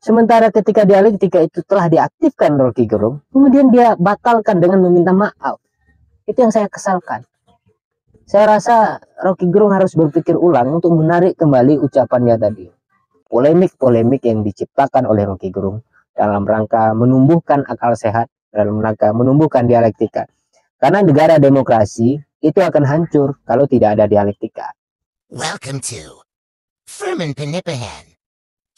Sementara ketika dialektika itu telah diaktifkan Rocky Gerung, kemudian dia batalkan dengan meminta maaf. Itu yang saya kesalkan. Saya rasa Rocky Gerung harus berpikir ulang untuk menarik kembali ucapannya tadi. Polemik-polemik yang diciptakan oleh Rocky Gerung dalam rangka menumbuhkan akal sehat, dalam rangka menumbuhkan dialektika. Karena negara demokrasi itu akan hancur kalau tidak ada dialektika. Welcome to Firman Panipahan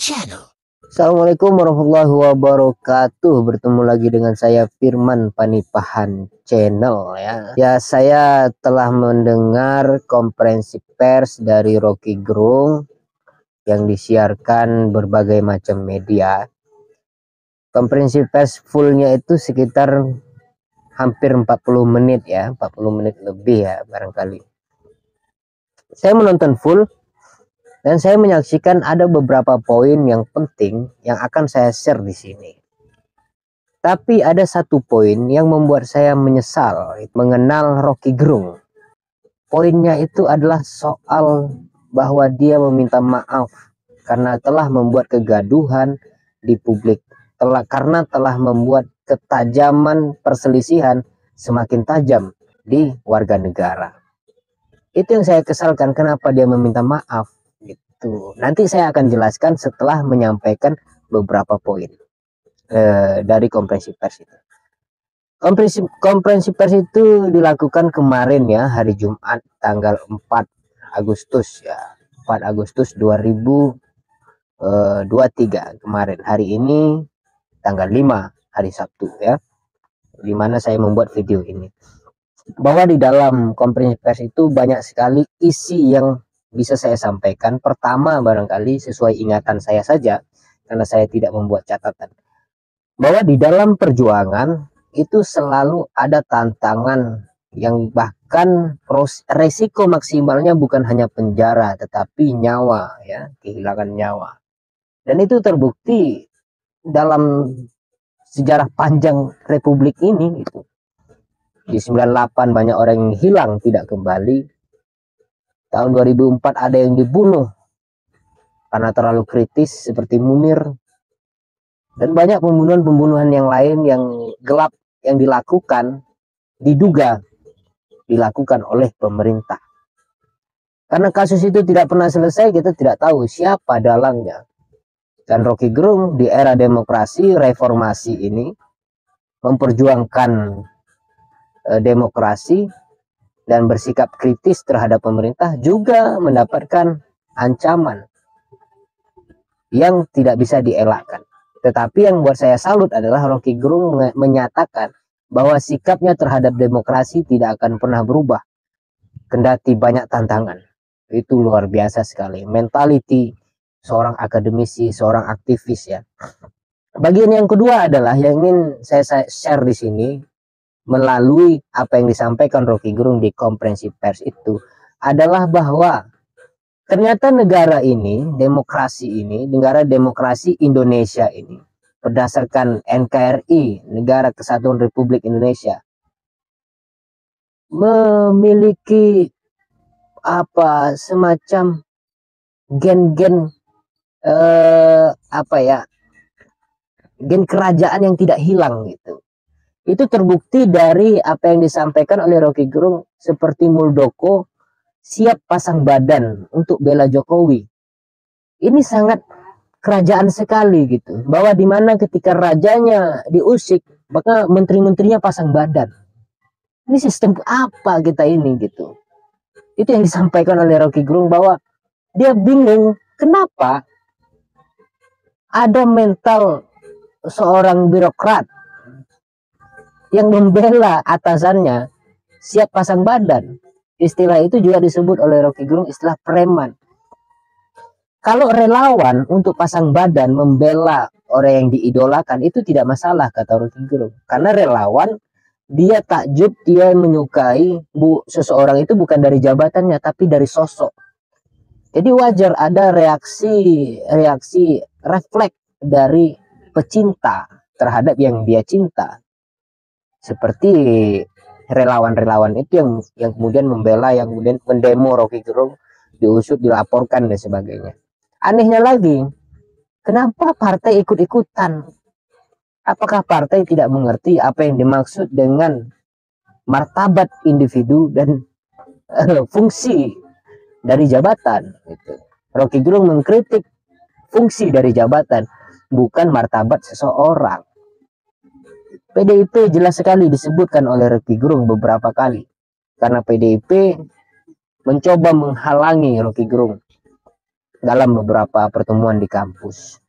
Channel. Assalamualaikum warahmatullahi wabarakatuh. Bertemu lagi dengan saya Firman Panipahan Channel ya. Ya, saya telah mendengar konferensi pers dari Rocky Gerung yang disiarkan berbagai macam media. Konferensi pers fullnya itu sekitar hampir 40 menit ya, 40 menit lebih ya barangkali. Saya menonton full dan saya menyaksikan ada beberapa poin yang penting yang akan saya share di sini. Tapi ada satu poin yang membuat saya menyesal mengenal Rocky Gerung. Poinnya itu adalah soal bahwa dia meminta maaf karena telah membuat kegaduhan di publik, karena telah membuat ketajaman perselisihan semakin tajam di warga negara. Itu yang saya kesalkan, kenapa dia meminta maaf. Nanti saya akan jelaskan setelah menyampaikan beberapa poin dari konferensi pers itu. Konferensi pers itu dilakukan kemarin ya, hari Jumat tanggal 4 Agustus ya, 4 Agustus 2023 kemarin. Hari ini tanggal 5 hari Sabtu ya, dimana saya membuat video ini. Bahwa di dalam konferensi pers itu banyak sekali isi yang bisa saya sampaikan. Pertama, barangkali sesuai ingatan saya saja, karena saya tidak membuat catatan, bahwa di dalam perjuangan itu selalu ada tantangan yang bahkan resiko maksimalnya bukan hanya penjara, tetapi nyawa ya, kehilangan nyawa. Dan itu terbukti dalam sejarah panjang Republik ini gitu. Di 98 banyak orang yang hilang tidak kembali. Tahun 2004 ada yang dibunuh karena terlalu kritis seperti Munir. Dan banyak pembunuhan-pembunuhan yang lain yang gelap yang diduga dilakukan oleh pemerintah. Karena kasus itu tidak pernah selesai, kita tidak tahu siapa dalangnya. Dan Rocky Gerung di era demokrasi reformasi ini memperjuangkan demokrasi dan bersikap kritis terhadap pemerintah, juga mendapatkan ancaman yang tidak bisa dielakkan. Tetapi yang buat saya salut adalah Rocky Gerung menyatakan bahwa sikapnya terhadap demokrasi tidak akan pernah berubah kendati banyak tantangan. Itu luar biasa sekali mentality seorang akademisi, seorang aktivis ya. Bagian yang kedua adalah yang ingin saya share di sini melalui apa yang disampaikan Rocky Gerung di konferensi pers itu adalah bahwa ternyata negara ini, negara demokrasi Indonesia ini, berdasarkan NKRI, Negara Kesatuan Republik Indonesia, memiliki semacam gen-gen gen kerajaan yang tidak hilang gitu. Itu terbukti dari apa yang disampaikan oleh Rocky Gerung, seperti Muldoko siap pasang badan untuk bela Jokowi. Ini sangat kerajaan sekali gitu. Bahwa dimana ketika rajanya diusik, maka menteri-menterinya pasang badan. Ini sistem apa kita ini gitu. Itu yang disampaikan oleh Rocky Gerung, bahwa dia bingung kenapa ada mental seorang birokrat yang membela atasannya siap pasang badan. Istilah itu juga disebut oleh Rocky Gerung istilah preman. Kalau relawan untuk pasang badan membela orang yang diidolakan itu tidak masalah, kata Rocky Gerung. Karena relawan dia takjub, dia menyukai seseorang itu bukan dari jabatannya tapi dari sosok. Jadi wajar ada reaksi refleks dari pecinta terhadap yang dia cinta. Seperti relawan-relawan itu yang kemudian membela, yang kemudian mendemo Rocky Gerung, diusut, dilaporkan dan sebagainya. Anehnya lagi, Kenapa partai ikut-ikutan? Apakah partai tidak mengerti apa yang dimaksud dengan martabat individu dan fungsi dari jabatan? Gitu. Rocky Gerung mengkritik fungsi dari jabatan, bukan martabat seseorang. PDIP jelas sekali disebutkan oleh Rocky Gerung beberapa kali, karena PDIP mencoba menghalangi Rocky Gerung dalam beberapa pertemuan di kampus.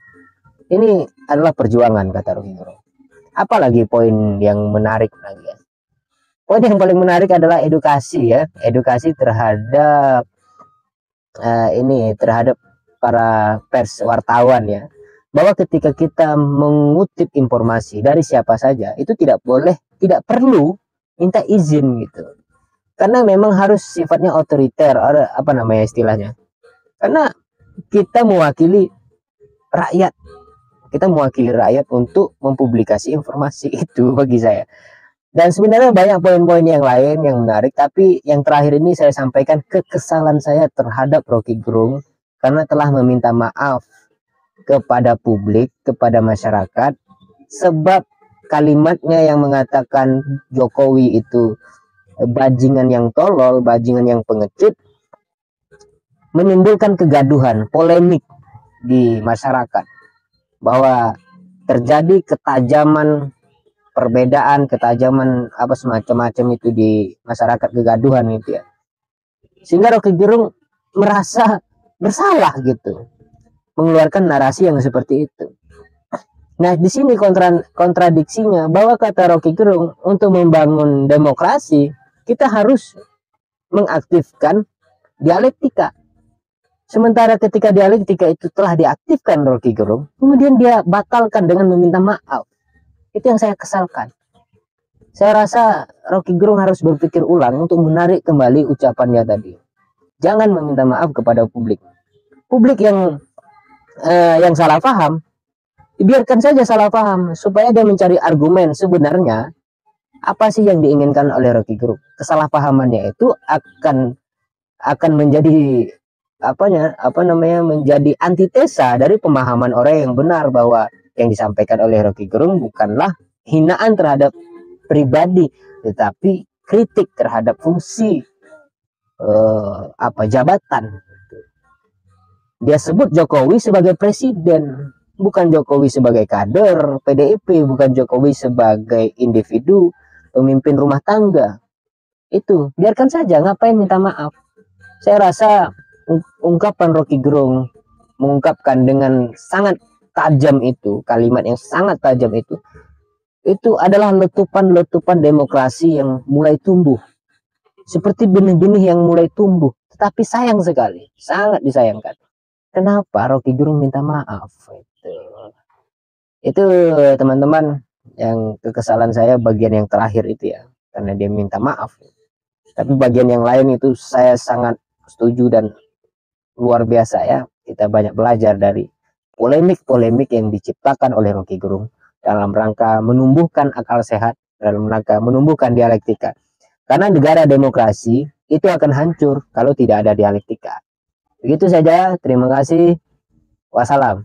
Ini adalah perjuangan, kata Rocky Gerung. Apalagi poin yang menarik lagi ya. Poin yang paling menarik adalah edukasi ya, edukasi terhadap terhadap para pers wartawan ya, bahwa ketika kita mengutip informasi dari siapa saja itu tidak perlu minta izin gitu, karena memang harus sifatnya otoriter, apa namanya istilahnya, karena kita mewakili rakyat, untuk mempublikasi informasi itu bagi saya. Dan sebenarnya banyak poin-poin yang lain yang menarik, tapi yang terakhir ini saya sampaikan kekesalan saya terhadap Rocky Gerung karena telah meminta maaf kepada publik, kepada masyarakat, sebab kalimatnya yang mengatakan Jokowi itu bajingan yang tolol, bajingan yang pengecut, menimbulkan kegaduhan, polemik di masyarakat, bahwa terjadi ketajaman perbedaan, ketajaman apa semacam-macam itu di masyarakat, kegaduhan gitu ya, sehingga Rocky Gerung merasa bersalah gitu mengeluarkan narasi yang seperti itu. Nah, di sini kontradiksinya, bahwa kata Rocky Gerung untuk membangun demokrasi kita harus mengaktifkan dialektika. Sementara ketika dialektika itu telah diaktifkan Rocky Gerung, kemudian dia batalkan dengan meminta maaf. Itu yang saya kesalkan. Saya rasa Rocky Gerung harus berpikir ulang untuk menarik kembali ucapannya tadi. Jangan meminta maaf kepada publik. Publik yang salah paham, biarkan saja salah paham, supaya dia mencari argumen sebenarnya apa sih yang diinginkan oleh Rocky Gerung. Kesalahpahamannya itu akan menjadi menjadi antitesa dari pemahaman orang yang benar, bahwa yang disampaikan oleh Rocky Gerung bukanlah hinaan terhadap pribadi, tetapi kritik terhadap fungsi jabatan. Dia sebut Jokowi sebagai presiden, bukan Jokowi sebagai kader PDIP, bukan Jokowi sebagai individu pemimpin rumah tangga. Itu biarkan saja, ngapain minta maaf. Saya rasa ungkapan Rocky Gerung mengungkapkan dengan sangat tajam itu, kalimat yang sangat tajam itu adalah letupan-letupan demokrasi yang mulai tumbuh, seperti benih-benih yang mulai tumbuh. Tetapi sayang sekali, sangat disayangkan, kenapa Rocky Gerung minta maaf. Itu teman-teman, yang kekesalan saya bagian yang terakhir itu ya, karena dia minta maaf. Tapi bagian yang lain itu saya sangat setuju dan luar biasa ya. Kita banyak belajar dari polemik-polemik yang diciptakan oleh Rocky Gerung dalam rangka menumbuhkan akal sehat, dalam rangka menumbuhkan dialektika. Karena negara demokrasi itu akan hancur kalau tidak ada dialektika. Begitu saja, terima kasih. Wassalam.